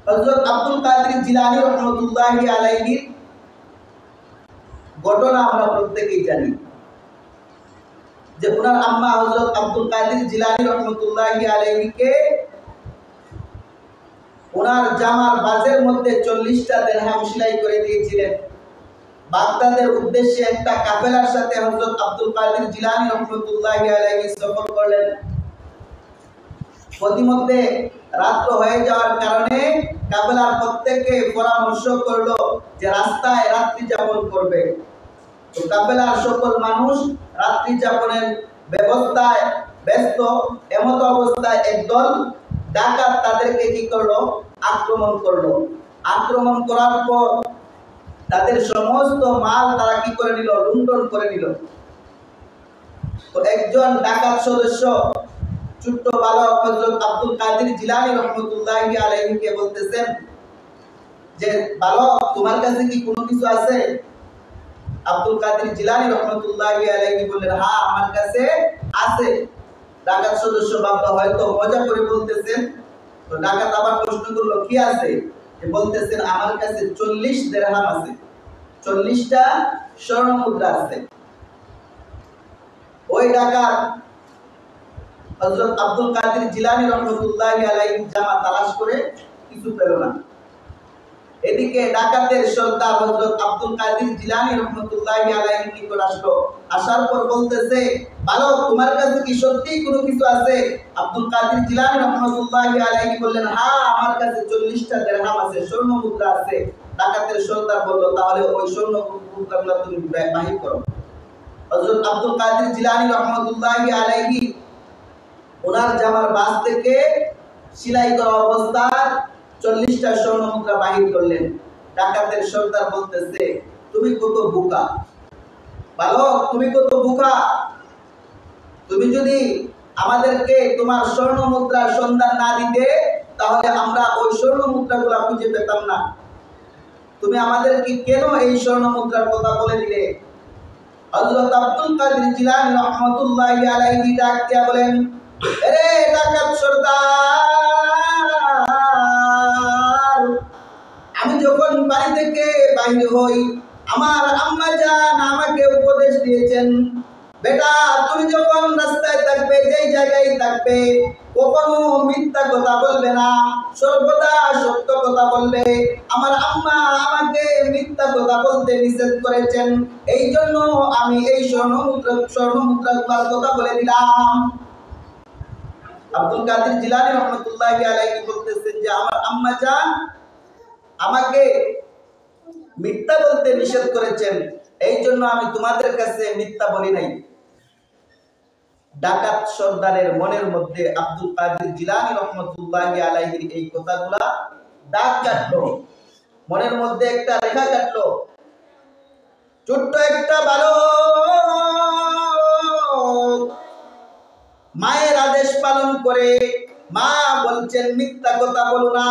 হযরত আব্দুল কাদের জিলানী রাহমাতুল্লাহি আলাইহির ঘটনা আমরা প্রত্যেকেই জানি যে ওনার আম্মা হযরত আব্দুল কাদের জিলানী রাহমাতুল্লাহি আলাইহিকে ওনার জামার বাজের মধ্যে 40টা দিরহাম সেলাই করে দিয়েছিলেন। বাগদাদের উদ্দেশ্যে একটা কাফেলার সাথে হযরত আব্দুল কাদের জিলানী রাহমাতুল্লাহি আলাইহি সফর করলেন। প্রতিমধ্যে রাত্র হয়ে যাওয়ার কারণে কাফেলার প্রত্যেকে পরামর্শ করলো যে রাস্তায় রাত্রি যাপন করবে। তো কাফেলার সকল মানুষ রাত্রি যাপনের ব্যবস্থায় ব্যস্ত। এমত অবস্থায় একদল ডাকাত তাদেরকে কি করলো? আক্রমণ করলো। আক্রমণ করার পর তাদের সমস্ত মাল তারা কি করে নিল? লুণ্ঠন করে নিল। তো একজন ডাকাত সদস্য ছোট্ট বালক হযরত আব্দুল কাদের জিলানী রাহমাতুল্লাহি আলাইহিকে বলতেছেন যে বালক, তোমার কাছে কি কোনো কিছু আছে? আব্দুল কাদের জিলানী রাহমাতুল্লাহি আলাইহি বললেন, হ্যাঁ আমার কাছে আছে। ডাকাত সদস্য ভাবলো হয়তো মজা করে বলতেছেন। তো ডাকাত আবার প্রশ্ন করলো, কি আছে? বলতেছেন আমার কাছে 40 দিরহাম আছে, 40টা স্বর্ণ মুদ্রা আছে। ওই ডাকাত হযরত আব্দুল কাদের জিলানী রাহমাতুল্লাহি আলাইহি জামা তালাশ করে কিছু পেল না। এদিকে ডাকাতের সর্দার হযরত আব্দুল কাদের জিলানী রাহমাতুল্লাহি আলাইহি নিকট আসলো। আসার পর বলতেছে, বালক তোমার কাছে কি সত্যি কোনো কিছু আছে? আব্দুল কাদের জিলানী রাহমাতুল্লাহি আলাইহি বললেন, হ্যাঁ আমার কাছে 40টা দিরহাম আছে, স্বর্ণ মুদ্রা আছে। ডাকাতের সর্দার বলল, তাহলে ওই স্বর্ণ মুদ্রাগুলো তুমি বাহির করো। হযরত আব্দুল কাদের জিলানী রাহমাতুল্লাহি আলাইহি ওনার জামার বাস থেকে সেলাই করা অবস্থায় 40টা স্বর্ণ মুদ্রা বাহির করলেন। ডাকাতের সর্দার বলতেছে, তুমি কত বোকা বালক, তুমি কত বোকা! তুমি যদি আমাদেরকে তোমার স্বর্ণ মুদ্রার সন্ধান না দিতে তাহলে আমরা ওই স্বর্ণ মুদ্রাগুলো খুঁজে পেতাম না। তুমি আমাদেরকে কেন এই স্বর্ণ মুদ্রার কথা বলে দিলে? হযরত আব্দুল কাদের জিলানী রাহমাতুল্লাহি আলাইহি ডাক দিয়া বলেন, আরে ডাকাত সর্দার, আমি যখন বাড়ি থেকে বাইরে হই আমার আম্মা জান আমাকে উপদেশ দিয়েছেন, বেটা তুমি যখন রাস্তায় থাকবে, যেই জায়গায় থাকবে, কখনো মিথ্যা কথা বলবে না, সর্বদা সত্য কথা বলবে। আমার আম্মা আমাকে মিথ্যা কথা বলতে নিষেধ করেছেন, এই জন্য আমি এই স্বর্ণ মুদ্রার কথা বলে দিলাম। আব্দুল কাদের জিলানী রাহমাতুল্লাহি আলাইহি বলতেছেন যে আমার আম্মা জান আমাকে মিথ্যা বলতে নিষেধ করেছেন, এই জন্য আমি তোমাদের কাছে মিথ্যা বলি নাই। ডাকাত সর্দারের মনের মধ্যে আব্দুল কাদের জিলানী রাহমাতুল্লাহি আলাইহির এই কথাগুলা দাগ কাটলো, মনের মধ্যে একটা রেখা কাটলো। ছোট্ট একটা বালক মায়ের আদেশ পালন করে, মা বলছেন মিথ্যা কথা বলো না,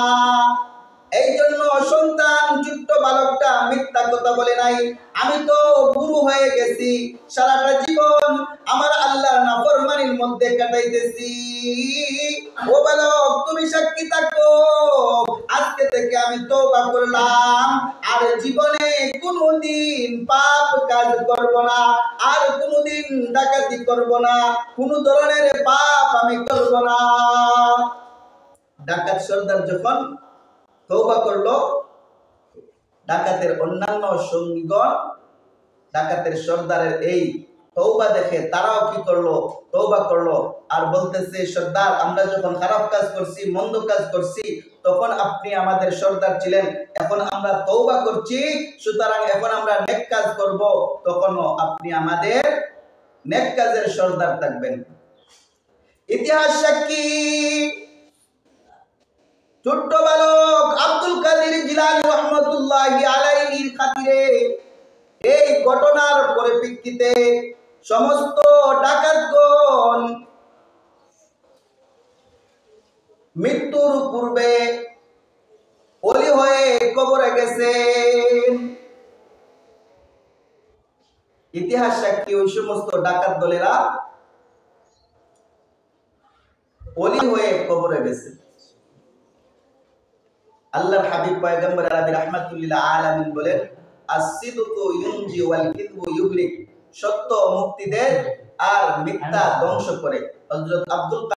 এই জন্য সন্তান ছোট্ট বালকটা মিথ্যা কথা বলে নাই। আমি তো বুড়ো হয়ে গেছি, সারাটা জীবন আমার আল্লাহর নাফরমানির মধ্যে কাটাইতেছি। ও বালক তুমি সাক্ষী থাকো, আজকে থেকে আমি তওবা করলাম, আর জীবনে কোনোদিন পাপ কাজ করব না, আর কোনোদিন ডাকাতি করব না, কোনো ধরনের পাপ আমি করব না। ডাকাত সর্দার যখন তওবা করলো, ডাকাতের অন্যান্য সঙ্গীগণ ডাকাতের সর্দারের এই তওবা দেখে তারাও কি করলো? তওবা করলো। আর বলতেছে, সর্দার আমরা যখন খারাপ কাজ করছি, মন্দ কাজ করছি, তখন আপনি আমাদের সর্দার ছিলেন, এখন আমরা তওবা করছি, সুতরাং এখন আমরা নেক কাজ করব, তখনও আপনি আমাদের নেক কাজের সর্দার থাকবেন। ইতিহাস সাক্ষী, ছোট্ট বালক আব্দুল কাদের জিলানী রাহমাতুল্লাহি আলাইহির খাতিরে এই ঘটনার পরিপ্রেক্ষিতে সমস্ত ডাকাতগণ মৃত্যুর পূর্বে ওলি হয়ে কবরে গেছেন। ইতিহাস সাক্ষী, ওই সমস্ত ডাকাত দলেরা ওলি হয়ে কবরে গেছে। আল্লাহর হাবিব পয়গম্বর আরবি রাহমাতুল্লিল আলামিন বলেন, as-sidqu yunji ওয়াল কিযবু ইউহলিক, সত্য মুক্তি দেয় আর মিথ্যা ধ্বংস করে। হযরত আব্দুল